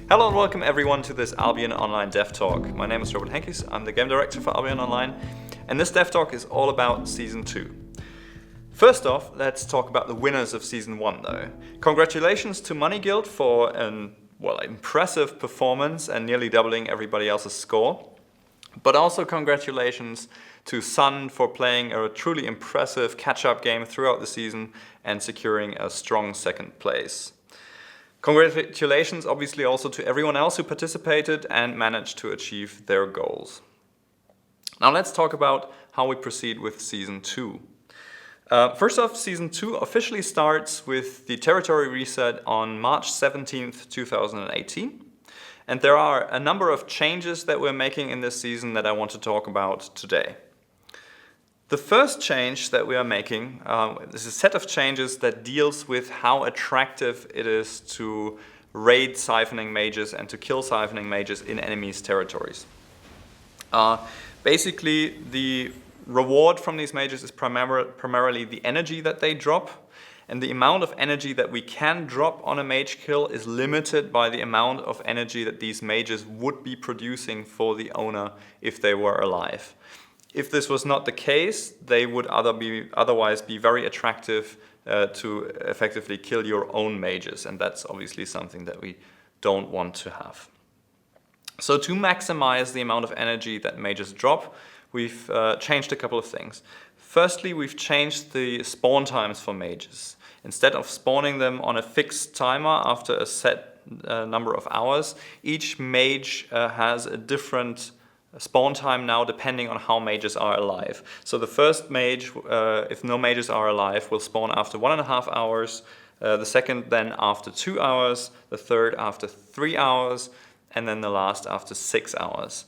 Hello and welcome everyone to this Albion Online Dev Talk. My name is Robin Henkys, I'm the Game Director for Albion Online, and this Dev Talk is all about Season 2. First off, let's talk about the winners of Season 1 though. Congratulations to Money Guild for an impressive performance and nearly doubling everybody else's score. But also congratulations to Sun for playing a truly impressive catch-up game throughout the season and securing a strong second place. Congratulations obviously also to everyone else who participated and managed to achieve their goals. Now let's talk about how we proceed with Season 2. First off, Season 2 officially starts with the territory reset on March 17th, 2018. And there are a number of changes that we're making in this season that I want to talk about today. The first change that we are making is a set of changes that deals with how attractive it is to raid siphoning mages and to kill siphoning mages in enemies' territories. Basically, the reward from these mages is primarily the energy that they drop, and the amount of energy that we can drop on a mage kill is limited by the amount of energy that these mages would be producing for the owner if they were alive. If this was not the case, they would otherwise be very attractive to effectively kill your own mages, and that's obviously something that we don't want to have. So to maximize the amount of energy that mages drop, we've changed a couple of things. Firstly, we've changed the spawn times for mages. Instead of spawning them on a fixed timer after a set number of hours, each mage has a different spawn time now depending on how mages are alive. So the first mage, if no mages are alive, will spawn after 1.5 hours, the second then after 2 hours, the third after 3 hours, and then the last after 6 hours.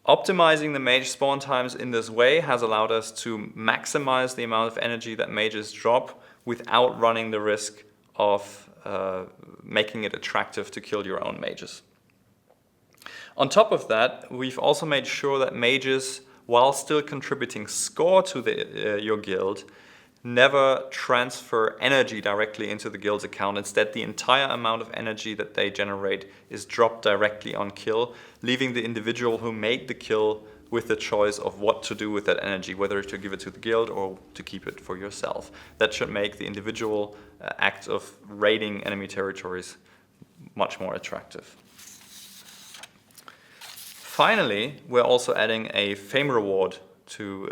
Optimizing the mage spawn times in this way has allowed us to maximize the amount of energy that mages drop without running the risk of making it attractive to kill your own mages. On top of that, we've also made sure that mages, while still contributing score to your guild, never transfer energy directly into the guild's account. Instead, the entire amount of energy that they generate is dropped directly on kill, leaving the individual who made the kill with the choice of what to do with that energy, whether to give it to the guild or to keep it for yourself. That should make the individual act of raiding enemy territories much more attractive. Finally, we're also adding a fame reward to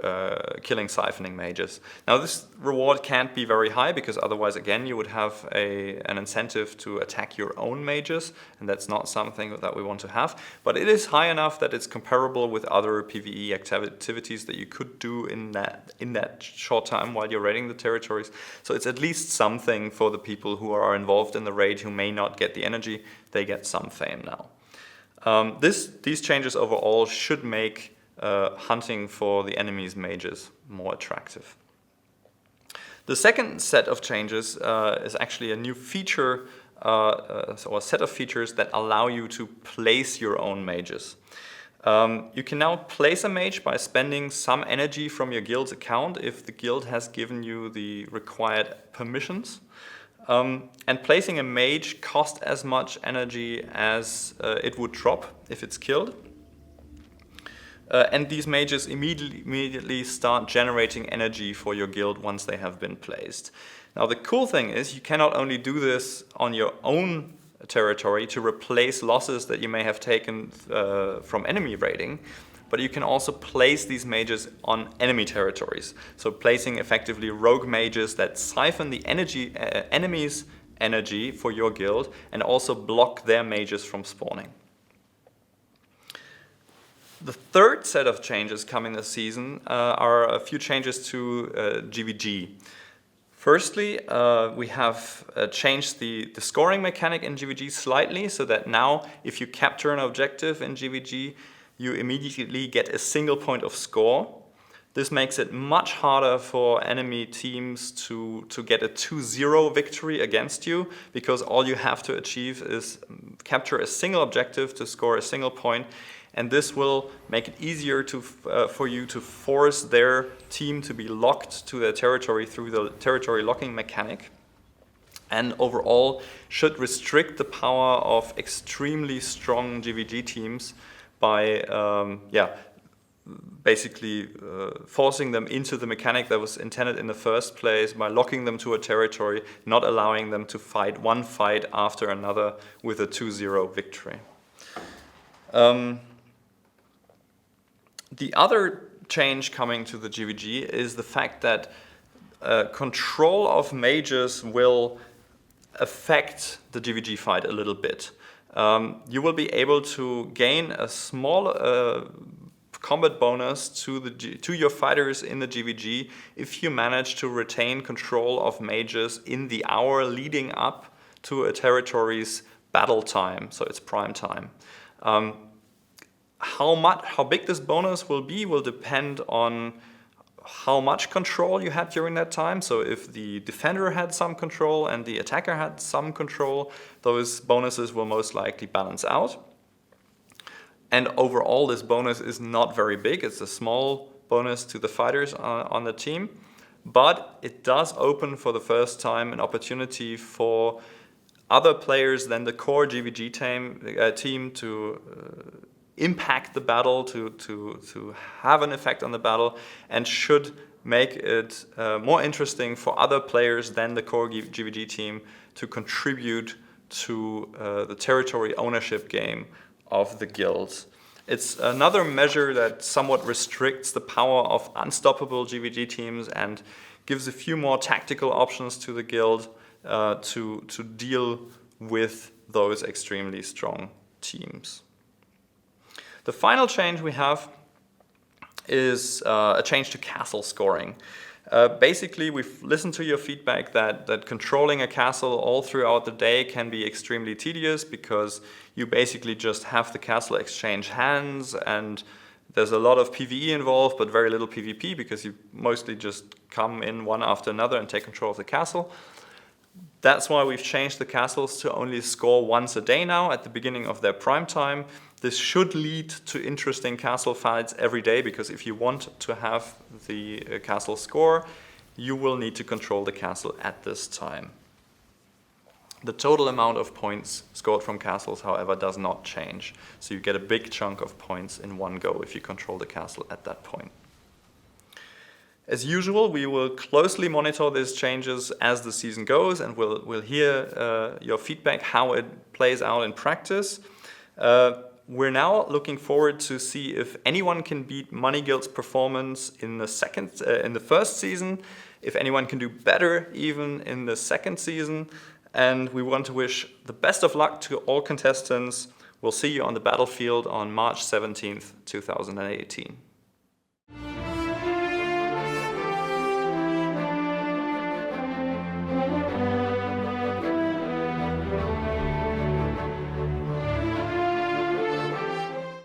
killing siphoning mages. Now this reward can't be very high because otherwise again you would have an incentive to attack your own mages, and that's not something that we want to have. But it is high enough that it's comparable with other PvE activities that you could do in that short time while you're raiding the territories. So it's at least something for the people who are involved in the raid who may not get the energy. They get some fame now. These changes overall should make hunting for the enemy's mages more attractive. The second set of changes is actually a new feature, or a set of features that allow you to place your own mages. You can now place a mage by spending some energy from your guild's account if the guild has given you the required permissions. And placing a mage costs as much energy as it would drop if it's killed. And these mages immediately start generating energy for your guild once they have been placed. Now the cool thing is you can not only do this on your own territory to replace losses that you may have taken from enemy raiding, but you can also place these mages on enemy territories. So placing effectively rogue mages that siphon the enemy's energy for your guild and also block their mages from spawning. The third set of changes coming this season are a few changes to GvG. Firstly, we have changed the scoring mechanic in GvG slightly so that now if you capture an objective in GvG, you immediately get a single point of score. This makes it much harder for enemy teams to get a 2-0 victory against you, because all you have to achieve is capture a single objective to score a single point, and this will make it easier for you to force their team to be locked to their territory through the territory locking mechanic. and overall should restrict the power of extremely strong GvG teams by basically forcing them into the mechanic that was intended in the first place, by locking them to a territory, not allowing them to fight one fight after another with a 2-0 victory. The other change coming to the GvG is the fact that control of mages will affect the GvG fight a little bit. You will be able to gain a small combat bonus to your fighters in the GvG if you manage to retain control of mages in the hour leading up to a territory's battle time, so it's prime time. How big this bonus will be will depend on how much control you had during that time. So if the defender had some control and the attacker had some control, those bonuses will most likely balance out. And overall, this bonus is not very big. It's a small bonus to the fighters on the team, but it does open for the first time an opportunity for other players than the core GvG team to impact the battle, to have an effect on the battle, and should make it more interesting for other players than the core GvG team to contribute to the territory ownership game of the guilds. It's another measure that somewhat restricts the power of unstoppable GvG teams and gives a few more tactical options to the guild to deal with those extremely strong teams. The final change we have is a change to castle scoring. Basically, we've listened to your feedback that controlling a castle all throughout the day can be extremely tedious because you basically just have the castle exchange hands, and there's a lot of PvE involved but very little PvP because you mostly just come in one after another and take control of the castle. That's why we've changed the castles to only score once a day now at the beginning of their prime time. This should lead to interesting castle fights every day, because if you want to have the castle score, you will need to control the castle at this time. The total amount of points scored from castles, however, does not change. So you get a big chunk of points in one go if you control the castle at that point. As usual, we will closely monitor these changes as the season goes, and we'll hear your feedback, how it plays out in practice. We're now looking forward to see if anyone can beat Money Guild's performance in the first season, if anyone can do better even in the second season, and we want to wish the best of luck to all contestants. We'll see you on the battlefield on March 17th, 2018.